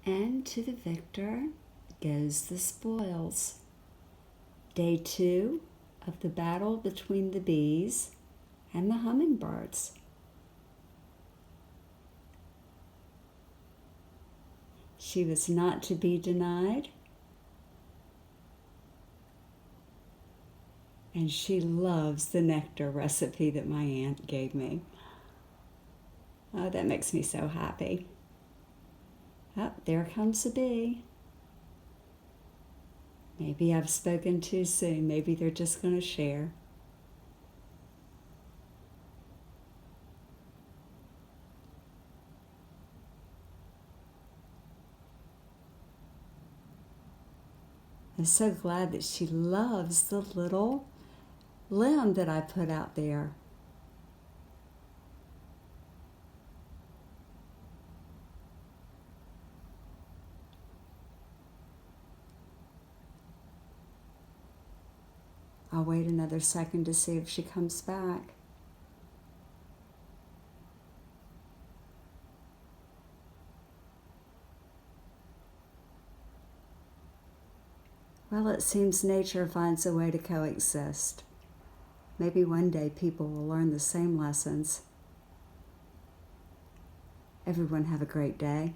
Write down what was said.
And to the victor goes the spoils. Day 2 of the battle between the bees and the hummingbirds. She was not to be denied, and she loves the nectar recipe that my aunt gave me. Oh, that makes me so happy. Oh, there comes a bee. Maybe I've spoken too soon. Maybe they're just going to share. I'm so glad that she loves the little limb that I put out there. I'll wait another second to see if she comes back. Well, it seems nature finds a way to coexist. Maybe one day people will learn the same lessons. Everyone have a great day.